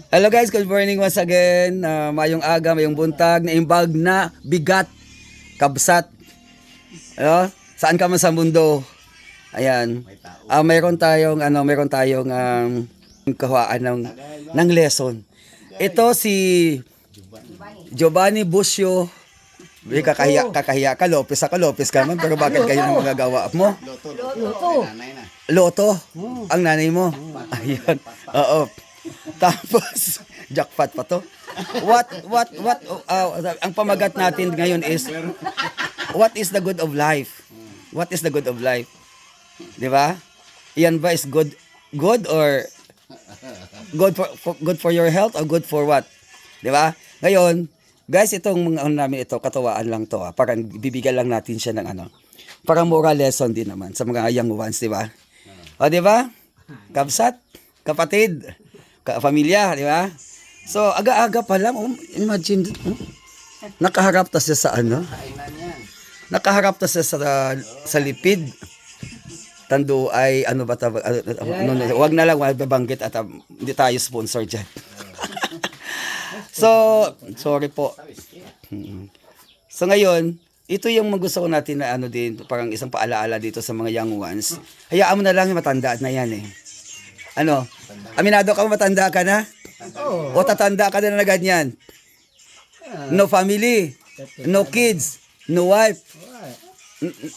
Hello guys, good morning once again. Mayong aga, mayong buntag, naimbag na bigat, kabsat. Saan ka man sa mundo? Ayan. Mayroon tayong kahawaan ng lesson. Ito si Giovanni Busio. Kakahiya ka, Lopez ka man, pero bakit kayo nang magagawa mo? Loto. Ang nanay mo. Ayun. Oo. Tapos jackpot pa to. Ang pamagat natin ngayon is what is the good of life? What is the good of life? 'Di ba? Iyan ba is good or good for your health or good for what? 'Di ba? Ngayon, guys, itong mga namin ito, katawaan lang to, parang bibigyan lang natin siya ng parang moral lesson din naman sa mga young ones, 'di ba? O, 'di ba? Kabsat, kapatid, pamilya, di ba? So, aga-aga pa lang, imagine, nakaharap ta siya sa nakaharap ta siya sa lipid. Tando ay, wag na lang, wag babanggit at hindi tayo sponsor dyan. So, sorry po. So, ngayon, ito yung gusto ko natin na din, parang isang paalaala dito sa mga young ones. Hayaan mo na lang, matanda na yan eh. Aminado ka, matanda ka na? O tatanda ka na ganyan? No family, no kids, no wife,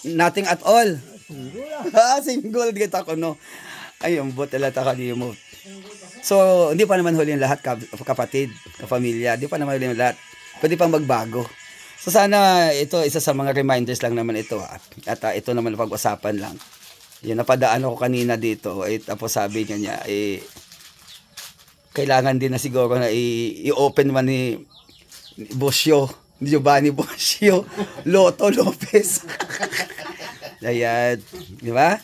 nothing at all. Single kita ko, no? Ay, ambot talata ka di mo. So, hindi pa naman huli yung lahat, kapatid, kapamilya. Hindi pa naman huli yung lahat. Pwede pang magbago. So, sana ito, isa sa mga reminders lang naman ito. At ito naman pag-usapan lang. Yun, napadaan ako kanina dito, tapos sabi niya, kailangan din na siguro na i-open man ni Busio, Giovanni Busio, Loto Lopez. Ayan, di ba?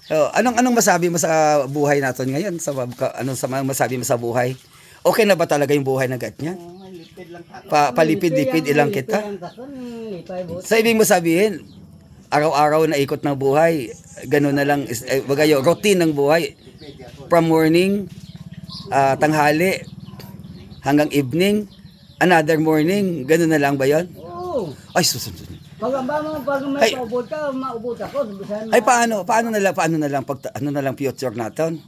So, anong masabi mo sa buhay natin ngayon? Anong masabi mo sa buhay? Okay na ba talaga yung buhay na ganyan? Palipid-lipid ilang kita? Sa ibig mo sabihin, araw-araw na ikot ng buhay, gano'n na lang, routine ng buhay. From morning, tanghali, hanggang evening, another morning, gano'n na lang ba yun? Oo. Ay, susunod. Pag may paubod ka, maubod ako. Ay, paano na lang future natin?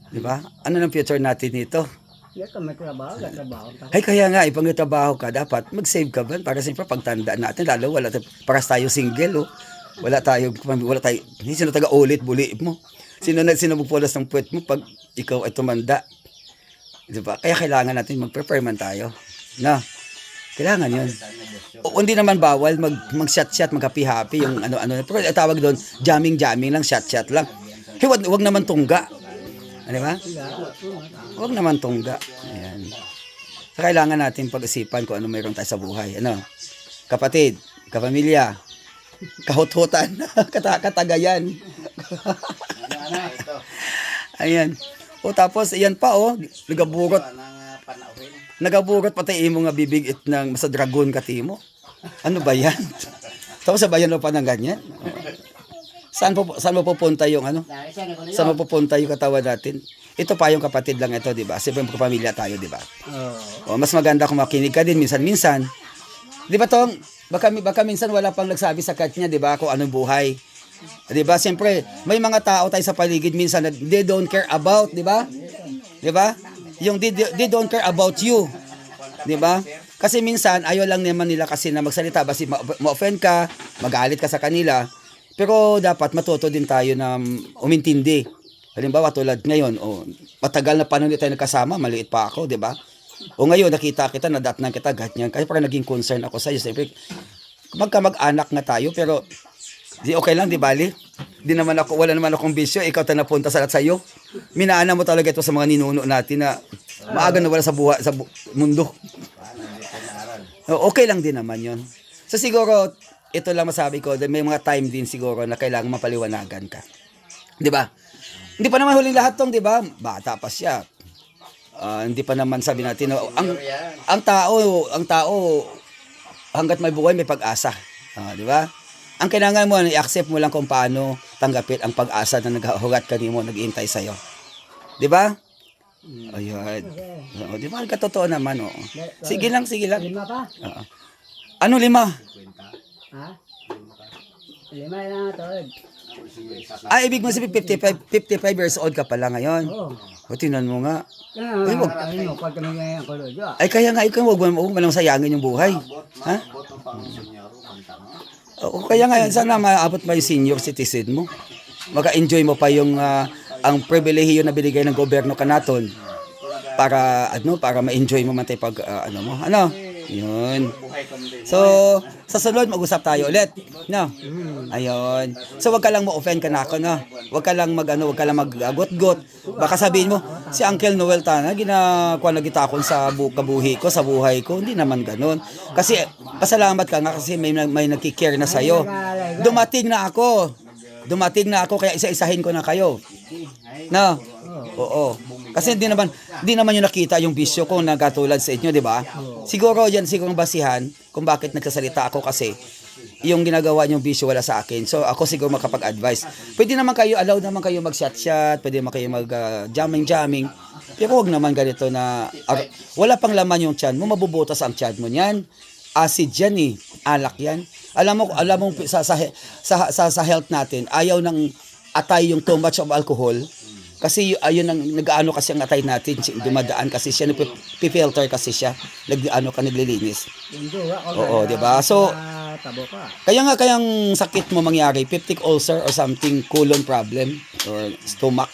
Di ba? Ano lang future natin dito? Yan ka, may trabaho. Ay, kaya nga, pag trabaho ka, dapat mag-save ka ba? Para siyempre, pagtanda natin, lalo, para tayo single, Wala tayo, sino taga-ulit, buli mo. Sino magpulas ng puwet mo pag ikaw ay tumanda. Diba? Kaya kailangan natin mag-prepare man tayo. Na, kailangan yun. O, hindi naman bawal mag-shot-shot, mag-happy-happy, yung ano-ano. Pero tawag doon, jamming lang, shot-shot lang. Hey, wag naman tungga. Ano ba? Wag naman tungga. Ayan. So, kailangan natin pag-isipan kung ano mayroon tayo sa buhay. Kapatid, kapamilya, kahut-hutan, katagayan. Ayan. O tapos, ayan pa, nagaburot pati imo nga bibig ng sa dragon katimo. Ano ba yan? Tapos sabayan mo pa ng ganyan. Saan mo pupunta yung Saan mo pupunta yung katawan natin? Ito pa yung kapatid lang ito, di ba? Siyempre pamilya tayo, di ba? O, mas maganda kung makinig ka din minsan-minsan. Di ba tong? Baka minsan wala pang nagsabi sa kanya, di ba, kung anong buhay. Di ba? Siyempre, may mga tao tayo sa paligid minsan na they don't care about, di ba? Di ba? Yung they don't care about you. Di ba? Kasi minsan, ayaw lang naman nila kasi na magsalita. Basi ma-offend ka, magalit ka sa kanila. Pero dapat matuto din tayo na umintindi. Halimbawa, tulad ngayon, matagal na panahon tayo nagkasama, maliit pa ako, di ba? O ngayon, nakita kita, nadatnan kita, ganyan. Kasi parang naging concern ako sa iyo. Siyempre, mag-anak nga tayo, pero okay lang, di bali? Wala naman akong bisyo, ikaw tayo napunta sa iyo. Minaana mo talaga ito sa mga ninuno natin na maaga na wala sa mundo. Okay lang din naman yon. So siguro, ito lang masabi ko, may mga time din siguro na kailangan mapaliwanagan ka. Di ba? Hindi pa naman huling lahat tong, di ba? Bata pa siya. Hindi pa naman sabi natin ang tao hangga't may buhay may pag-asa, di ba? Ang kailangan mo i-accept mo lang kung paano tanggapin ang pag-asa na naghahugat kanimo, nag-iintay sa iyo, di ba? Ayun. O, di ba? Katotoo naman, oo. Sige lang, sige lang. 5 pa? Oo. Ano 5? Ha? 5 lang ito. Ibig mo sabihin 55 years old ka pala ngayon. Oo. O, tingnan mo nga. Kaya Ay, wag. ano, pag kami ngayon ko doon. Ay, kaya nga, ikaw, huwag mo malang sayangin yung buhay. Ha? O, kaya nga, sana maabot pa yung senior citizen mo. Maka-enjoy mo pa yung ang pribilehiyo na binigay ng gobyerno kanaton para ma-enjoy mo man tayo pag yun. So sa sunod mag-usap tayo ulit, no? Ayun. So wag ka lang mo-offend ka na ako, no? Wag ka lang wag ka lang mag-got-got. Baka sabihin mo si Uncle Noel Tana ginakuha na gitakon sa kabuhi ko, sa buhay ko. Hindi naman ganoon. Kasi pasalamat ka nga kasi may nagki-care na sa'yo. Dumating na ako kaya isa-isahin ko na kayo. No? Oo. Kasi hindi naman yung nakita yung bisyo ko na katulad sa inyo, di ba? Siguro basihan kung bakit nagsasalita ako kasi yung ginagawa niyong bisyo wala sa akin. So ako siguro makapag-advise. Pwede naman kayo, allowed naman kayo mag-shot-shot, pwede naman kayo mag-jamming-jamming. Pero huwag naman ganito na wala pang laman yung tiyan mo, mabubutas ang tiyan mo niyan. Acid yan eh, alak yan. Alam mo sa health natin, ayaw nang atay yung too much of alcohol. Kasi ayun ang nag-aano kasi ang atay natin, dumadaan kasi siya, nagpi-filter kasi siya, naglilinis. Oo, di ba? So, kayang sakit mo mangyari, peptic ulcer or something, colon problem or stomach.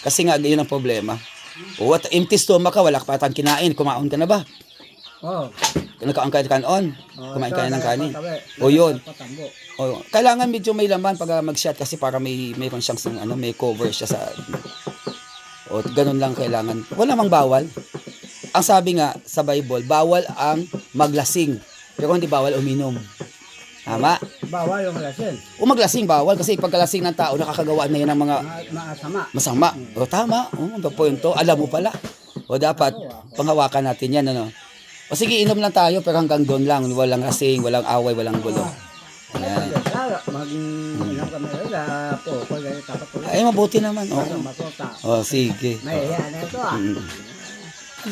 Kasi nga yun ang problema. O what empty stomach ka, wala ka pa tang kinain, kumaon ka na ba? Oo. Nagkaangkay kanon, kumain ka na ng kanin. O yun. O, kailangan medyo may laman pag mag-shot kasi para mayroon siyang may cover siya sa o ganun lang kailangan. Wala mang bawal. Ang sabi nga sa Bible, bawal ang maglasing. Pero hindi bawal uminom. Tama? Bawal yung lasing. O maglasing bawal kasi pagkalasing ng tao nakakagawa na yun ng mga masama. O tama. O punto. Alam mo pala. O dapat panghawakan natin yan, ano. O sige, inom lang tayo pero hanggang doon lang. Walang lasing, walang away, walang gulo. Ayan. Ay, mabuti naman. O, sige.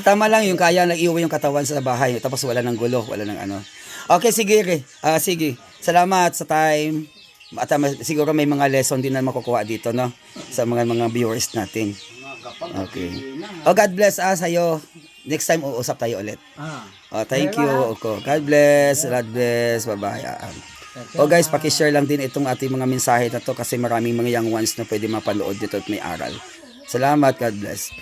Tama lang yung kaya nag-iwan yung katawan sa bahay tapos wala ng gulo, wala ng ano. Okay, sige. Sige. Salamat sa time. At siguro may mga lesson din na makukuha dito, no? Sa mga viewers natin. Okay. Oh, God bless us sa'yo. Next time uusap tayo ulit. Oh, thank you. Okay. God bless. God bless. Bye-bye. Oh guys, paki-share lang din itong ating mga mensahe na to kasi maraming mga young ones na pwede mapanood dito at may aral. Salamat. God bless.